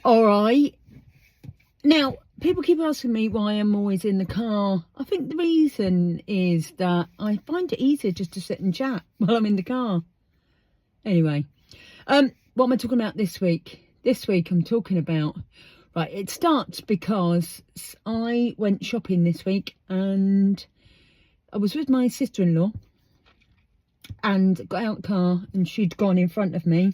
All right. Now, people keep asking me why I'm always in the car. I think the reason is that I find it easier just to sit and chat while I'm in the car. Anyway, what am I talking about this week? This week I'm talking about, right, it starts because I went shopping this week and I was with my sister-in-law and got out the car and she'd gone in front of me,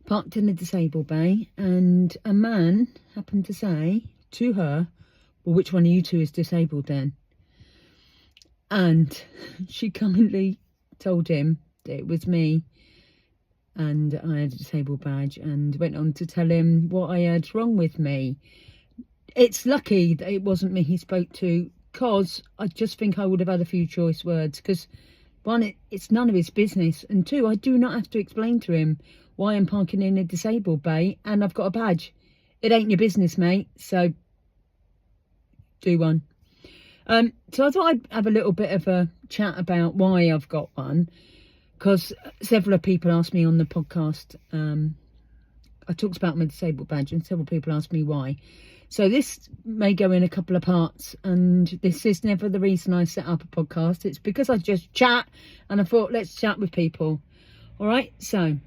parked in the disabled bay, and a man happened to say to her, well, which one of you two is disabled then? And she kindly told him that it was me and I had a disabled badge, and went on to tell him what I had wrong with me. It's lucky that it wasn't me he spoke to, because I just think I would have had a few choice words, because one, it's none of his business, and two, I do not have to explain to him why I'm parking in a disabled bay and I've got a badge. It ain't your business, mate, so do one. So I thought I'd have a little bit of a chat about why I've got one, because several people asked me on the podcast, I talked about my disabled badge and several people asked me why. So this may go in a couple of parts, and this is never the reason I set up a podcast. It's because I just chat and I thought, let's chat with people. All right, so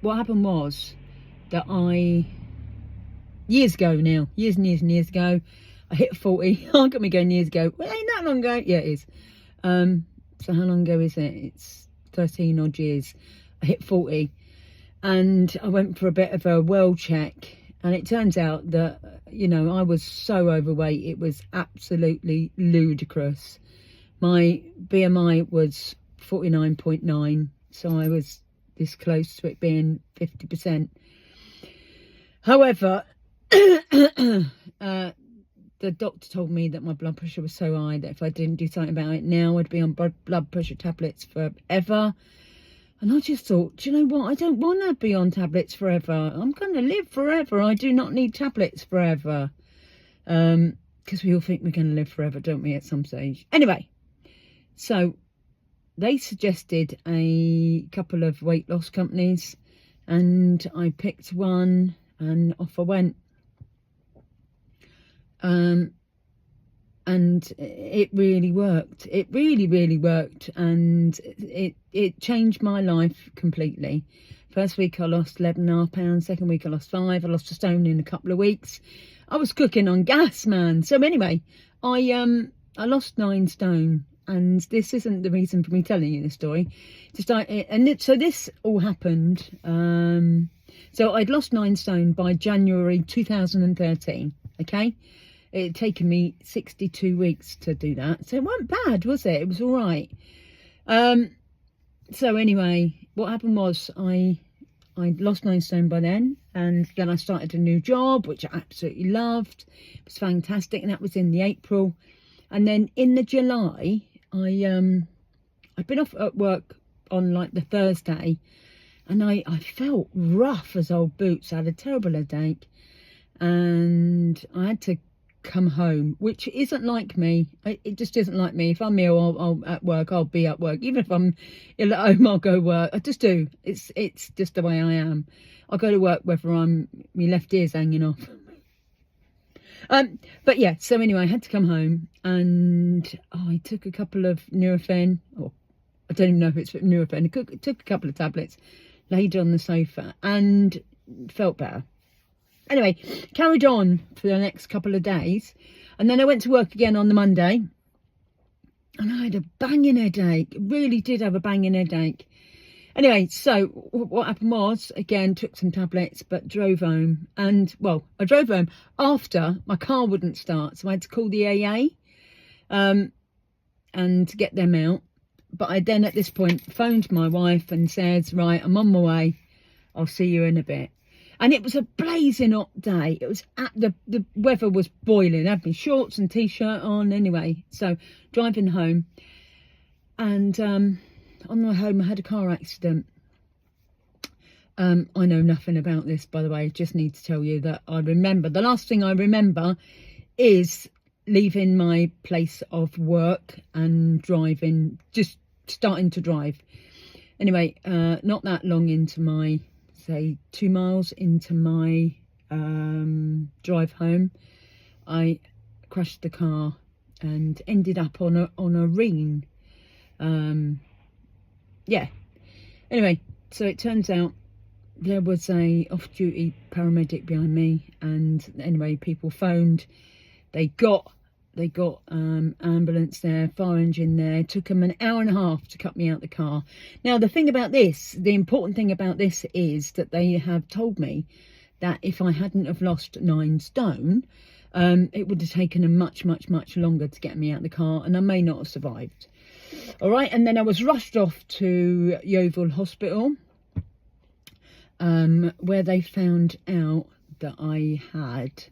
what happened was that years and years ago, I hit 40. I got me going years ago. Well, ain't that long ago? Yeah, it is. So how long ago is it? It's 13 odd years. I hit 40 and I went for a bit of a well check, and it turns out that, you know, I was so overweight, it was absolutely ludicrous. My BMI was 49.9, so I was this close to it being 50%. However, the doctor told me that my blood pressure was so high that if I didn't do something about it now, I'd be on blood pressure tablets forever. And I just thought, do you know what? I don't want to be on tablets forever. I'm going to live forever. I do not need tablets forever. Because we all think we're going to live forever, don't we, at some stage? Anyway, so they suggested a couple of weight loss companies, and I picked one and off I went. And it really worked. It really worked, and it changed my life completely. First week I lost 11.5 pounds. Second week I lost 5. I lost a stone in a couple of weeks. I was cooking on gas, man. So anyway, I lost 9 stone, and this isn't the reason for me telling you this story. So this all happened. So I'd lost 9 stone by January 2013. Okay. It had taken me 62 weeks to do that. So it wasn't bad, was it? It was all right. So anyway, what happened was I lost 9 stone by then. And then I started a new job, which I absolutely loved. It was fantastic. And that was in the April. And then in the July, I'd been off at work on like the Thursday. And I felt rough as old boots. I had a terrible headache. And I had to come home, which isn't like me. It just isn't like me. If I'm ill, I'll at work, I'll be at work. Even if I'm ill at home, I'll go work. I just do. It's just the way I am. I'll go to work whether my left ear's hanging off. But yeah, so anyway, I had to come home, and I took a couple of Nurofen, or I don't even know if it's Nurofen. I took a couple of tablets, laid on the sofa, and felt better. Anyway, carried on for the next couple of days, and then I went to work again on the Monday, and I had a banging headache. Really did have a banging headache. Anyway, so what happened was, again, took some tablets, but drove home. And, well, I drove home after my car wouldn't start, so I had to call the AA and get them out. But I then, at this point, phoned my wife and said, right, I'm on my way. I'll see you in a bit. And it was a blazing hot day. It was the weather was boiling. I had my shorts and t-shirt on anyway. So driving home, and on the way home I had a car accident. I know nothing about this, by the way. I just need to tell you that I remember. The last thing I remember is leaving my place of work and driving, just starting to drive. Anyway, not that long into my say 2 miles into my drive home, I crashed the car and ended up on a ring. Yeah. Anyway, so it turns out there was a off-duty paramedic behind me, and anyway, people phoned. They got ambulance there, fire engine there. It took them an hour and a half to cut me out the car. Now, the important thing about this is that they have told me that if I hadn't have lost 9 stone, it would have taken them much longer to get me out the car, and I may not have survived. All right, and then I was rushed off to Yeovil Hospital, where they found out that I had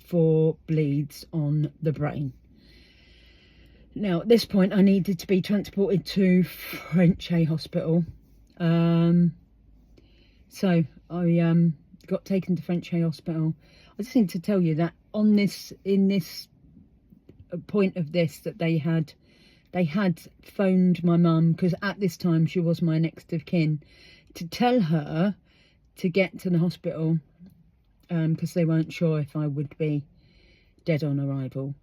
4 bleeds on the brain. Now, at this point, I needed to be transported to Frenchay Hospital. So I got taken to Frenchay Hospital. I just need to tell you that in this point of this, that they had phoned my mum, because at this time she was my next of kin, to tell her to get to the hospital, because they weren't sure if I would be dead on arrival,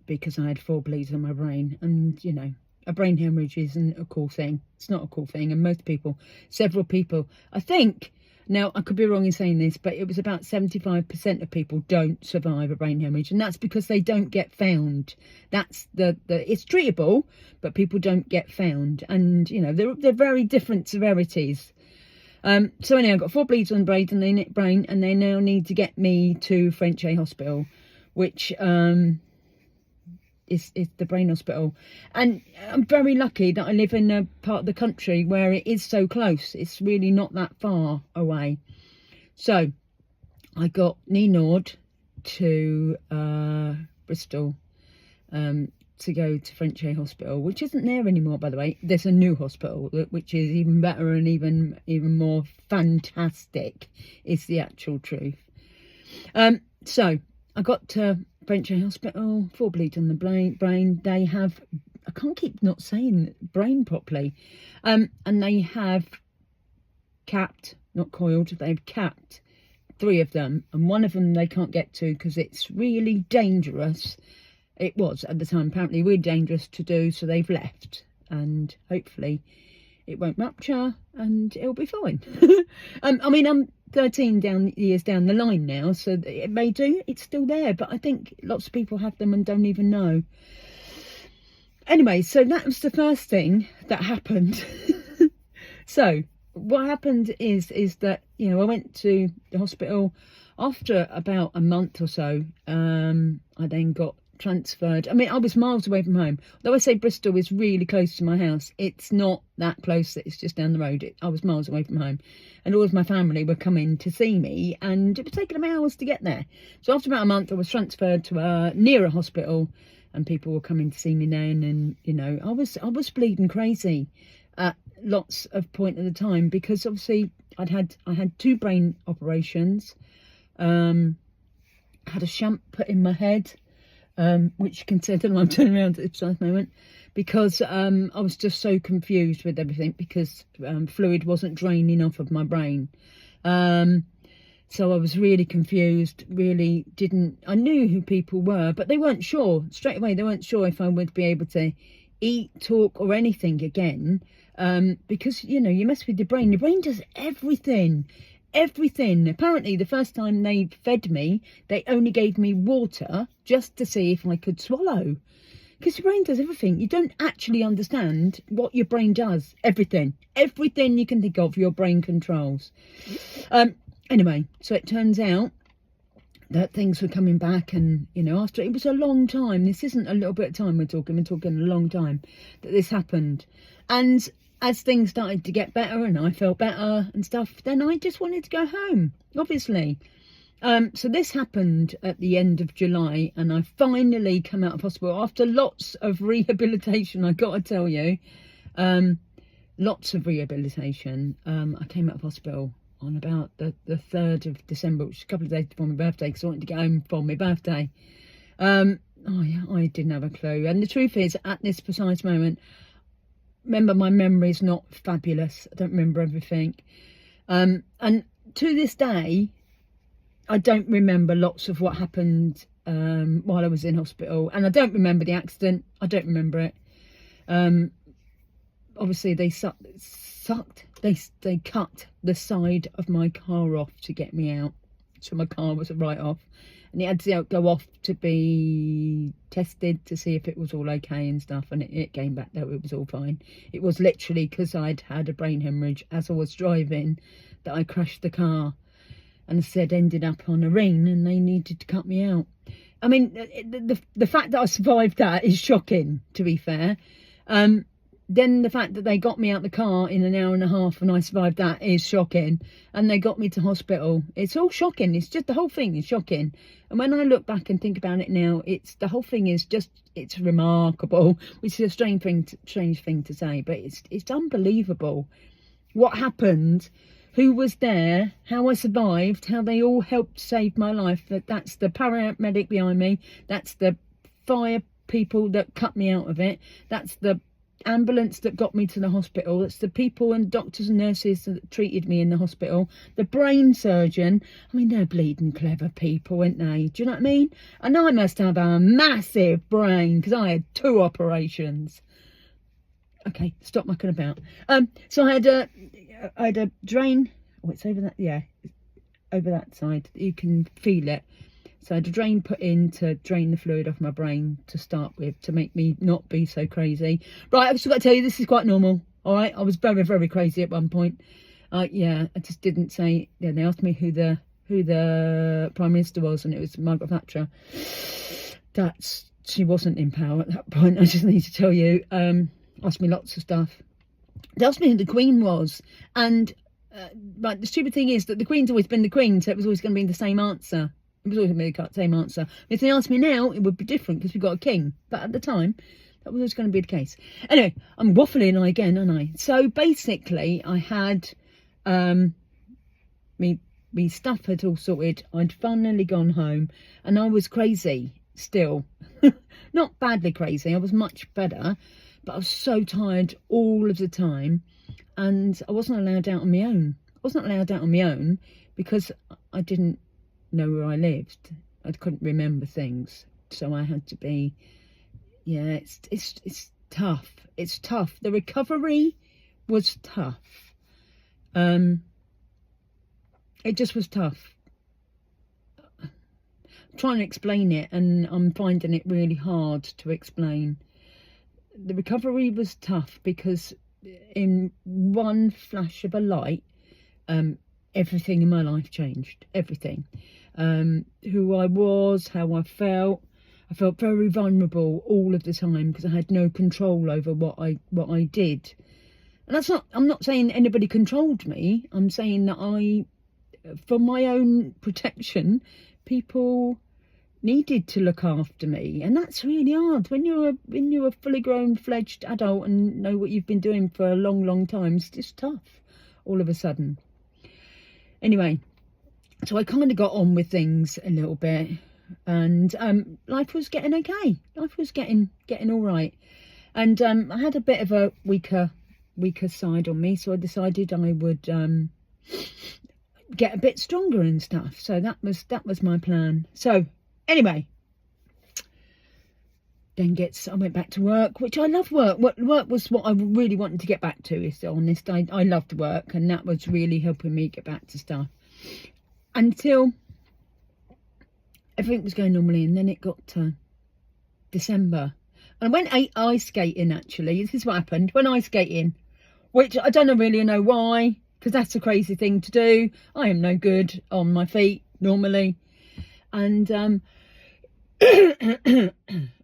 because I had 4 bleeds on my brain. And you know, a brain hemorrhage isn't a cool thing. It's not a cool thing, and several people, I think, now I could be wrong in saying this, but it was about 75% of people don't survive a brain hemorrhage, and that's because they don't get found. That's it's treatable, but people don't get found, and you know, they're very different severities. So anyway, I got 4 bleeds on the brain, and they now need to get me to Frenchay Hospital, which is the brain hospital. And I'm very lucky that I live in a part of the country where it is so close. It's really not that far away. So I got Nord to Bristol to go to Frenchay Hospital, which isn't there anymore, by the way. There's a new hospital which is even better and even more fantastic, is the actual truth. So I got to Frenchay Hospital, 4 bleeds on the brain. They have, I can't keep not saying brain properly, and they have capped, not coiled, they've capped 3 of them, and 1 of them they can't get to because it's really dangerous. It was at the time apparently really dangerous to do, so they've left, and hopefully it won't rupture and it'll be fine. I mean, I'm 13 years down the line now, so it may do, it's still there, but I think lots of people have them and don't even know. Anyway, so that was the first thing that happened. So what happened is that, you know, I went to the hospital. After about a month or so, I then got transferred. I mean, I was miles away from home. Though I say Bristol is really close to my house, it's not that close, that it's just down the road. I was miles away from home, and all of my family were coming to see me, and it was taking them hours to get there. So after about a month, I was transferred to a nearer hospital, and people were coming to see me then. And you know, I was bleeding crazy at lots of point at the time, because obviously I had 2 brain operations. I had a shunt put in my head, which you can see, I don't know why I'm turning around at this moment, because I was just so confused with everything, because fluid wasn't draining off of my brain. So I was really confused, really I knew who people were, but they weren't sure, straight away, they weren't sure if I would be able to eat, talk or anything again, because, you know, you mess with your brain does everything. Apparently the first time they fed me, they only gave me water just to see if I could swallow, because your brain does everything. You don't actually understand what your brain does. Everything you can think of, your brain controls. Anyway, so it turns out that things were coming back, and you know, after it was a long time, this isn't a little bit of time we're talking a long time that this happened. And as things started to get better and I felt better and stuff, then I just wanted to go home, obviously. So this happened at the end of July, and I finally come out of hospital after lots of rehabilitation, I got to tell you. Lots of rehabilitation. I came out of hospital on about the 3rd of December, which is a couple of days before my birthday, because I wanted to get home for my birthday. Oh yeah, I didn't have a clue. And the truth is, at this precise moment, remember, my memory is not fabulous. I don't remember everything. And to this day, I don't remember lots of what happened while I was in hospital, and I don't remember the accident. I don't remember it. Obviously they they cut the side of my car off to get me out, so my car was a write-off, and it had to go off to be tested to see if it was all okay and stuff, and it came back that it was all fine. It was literally because I'd had a brain hemorrhage as I was driving that I crashed the car, and said ended up on a ring, and they needed to cut me out. I mean, the fact that I survived that is shocking, to be fair. Then the fact that they got me out the car in an hour and a half and I survived that is shocking. And they got me to hospital. It's all shocking. It's just, the whole thing is shocking. And when I look back and think about it now, the whole thing is just, it's remarkable, which is a strange thing to say, but it's unbelievable what happened, who was there, how I survived, how they all helped save my life. That's the paramedic behind me, that's the fire people that cut me out of it, that's the ambulance that got me to the hospital, that's the people and doctors and nurses that treated me in the hospital, the brain surgeon. I mean, they're bleeding clever people, aren't they? Do you know what I mean? And I must have a massive brain because I had 2 operations. Okay, stop mucking about. So I had a drain. Oh, it's over that, yeah, over that side. You can feel it. So I had a drain put in to drain the fluid off my brain to start with, to make me not be so crazy. Right, I've just got to tell you, this is quite normal. All right, I was very, very crazy at one point. Yeah, I just didn't say. Yeah, they asked me who the Prime Minister was, and it was Margaret Thatcher. She wasn't in power at that point. I just need to tell you. Asked me lots of stuff. They asked me who the Queen was, and but the stupid thing is that the Queen's always been the Queen, so it was always going to be the same answer. It was always going to be the same answer. If they asked me now, it would be different because we've got a king. But at the time, that was always going to be the case. Anyway, I'm waffling on again, aren't I? So basically, I had me stuff had all sorted. I'd finally gone home, and I was crazy still. Not badly crazy. I was much better, but I was so tired all of the time, and I wasn't allowed out on my own. I wasn't allowed out on my own because I didn't know where I lived. I couldn't remember things, so I had to be. Yeah, it's tough. It's tough. The recovery was tough. It just was tough. I'm trying to explain it, and I'm finding it really hard to explain. The recovery was tough because in one flash of a light, everything in my life changed. Everything. Who I was, how I felt. I felt very vulnerable all of the time because I had no control over what I did. And I'm not saying anybody controlled me. I'm saying that for my own protection, people needed to look after me, and that's really hard when you're a fully grown fledged adult and know what you've been doing for a long time. It's just tough all of a sudden. Anyway, so I kind of got on with things a little bit, and life was getting okay. Life was getting all right, and I had a bit of a weaker side on me, so I decided I would get a bit stronger and stuff. So that was my plan. So anyway, then I went back to work, which I love work. Work was what I really wanted to get back to, is honest. I loved work, and that was really helping me get back to stuff. Until everything was going normally, and then it got to December. And I went ice skating, actually. This is what happened. Went ice skating, which I don't really know why, because that's a crazy thing to do. I am no good on my feet normally. And I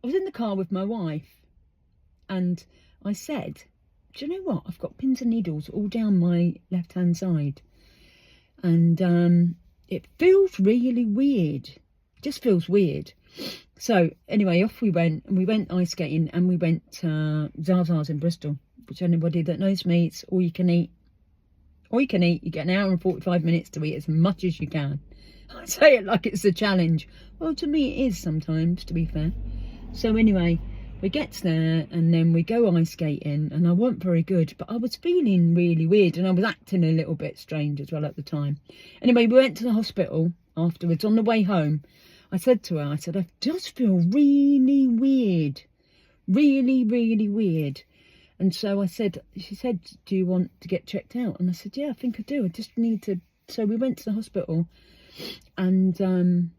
was in the car with my wife, and I said, do you know what? I've got pins and needles all down my left-hand side. And it feels really weird. It just feels weird. So anyway, off we went, and we went ice skating, and we went to Zaza's in Bristol, which anybody that knows me, it's all you can eat. All you can eat. You get an hour and 45 minutes to eat as much as you can. I say it like it's a challenge. Well, to me it is sometimes, to be fair. So anyway, we gets there and then we go ice skating, and I wasn't very good, but I was feeling really weird and I was acting a little bit strange as well at the time. Anyway, we went to the hospital afterwards. On the way home, I said to her, I said, I just feel really weird, really weird. And so she said, do you want to get checked out? And I said, yeah, I think I do. I just need to. So we went to the hospital, and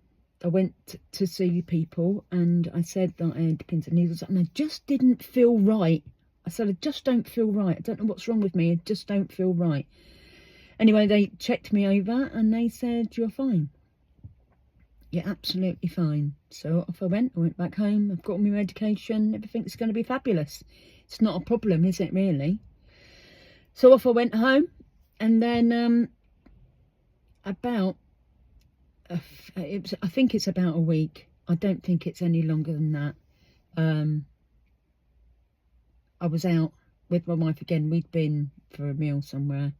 I went to see people, and I said that I had pins and needles, and I just didn't feel right. I said, I just don't feel right. I don't know what's wrong with me. I just don't feel right. Anyway, they checked me over and they said, you're fine. You're absolutely fine. So off I went back home. I've got all my medication. Everything's going to be fabulous. It's not a problem, is it really? So off I went home, and then I think it's about a week. I don't think it's any longer than that. I was out with my wife again. We'd been for a meal somewhere,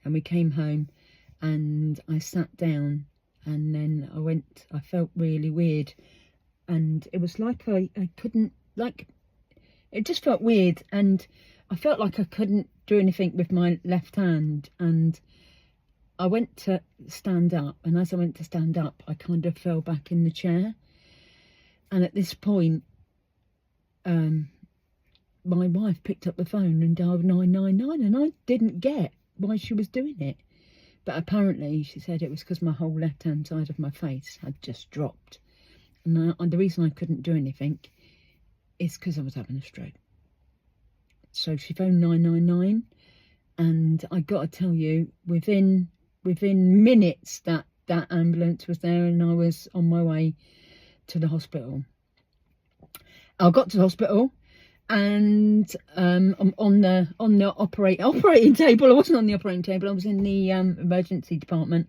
and we came home, and I sat down, and then I felt really weird, and it was like I couldn't, like, it just felt weird, and I felt like I couldn't do anything with my left hand, and I went to stand up, and as I went to stand up, I kind of fell back in the chair. And at this point, my wife picked up the phone and dialed 999, and I didn't get why she was doing it. But apparently she said it was because my whole left-hand side of my face had just dropped. And the reason I couldn't do anything is because I was having a stroke. So she phoned 999, and I got to tell you, within minutes that ambulance was there, and I was on my way to the hospital. I got to the hospital, and I'm on the operating table. I wasn't on the operating table. I was in the emergency department,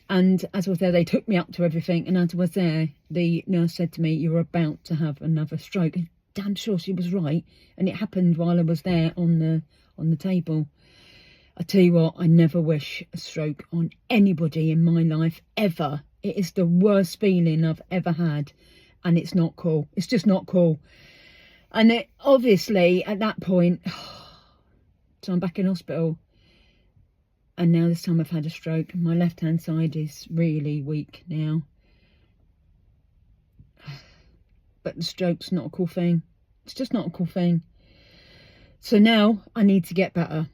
and as I was there, they took me up to everything. And as I was there, the nurse said to me, "You're about to have another stroke." Damn sure she was right, and it happened while I was there on the table. I tell you what, I never wish a stroke on anybody in my life, ever. It is the worst feeling I've ever had, and it's not cool. It's just not cool. And it, obviously, at that point, so I'm back in hospital, and now this time I've had a stroke. My left-hand side is really weak now. But the stroke's not a cool thing. It's just not a cool thing. So now I need to get better.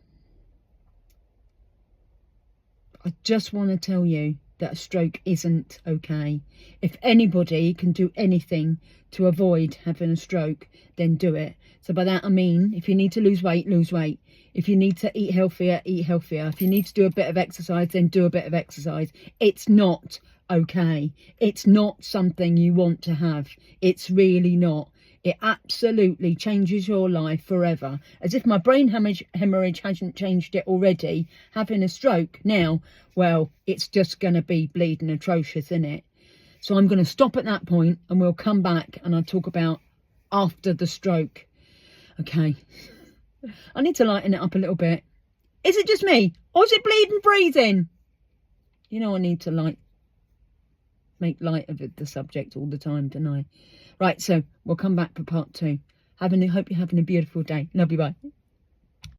I just want to tell you that a stroke isn't okay. If anybody can do anything to avoid having a stroke, then do it. So by that I mean, if you need to lose weight, lose weight. If you need to eat healthier, eat healthier. If you need to do a bit of exercise, then do a bit of exercise. It's not okay. It's not something you want to have. It's really not. It absolutely changes your life forever. As if my brain hemorrhage hasn't changed it already. Having a stroke now, well, it's just going to be bleeding atrocious, isn't it? So I'm going to stop at that point, and we'll come back and I'll talk about after the stroke. Okay. I need to lighten it up a little bit. Is it just me? Or is it bleeding breathing? You know, I need to make light of the subject all the time, don't I? Right, so we'll come back for part 2. Hope you're having a beautiful day. Love you, bye.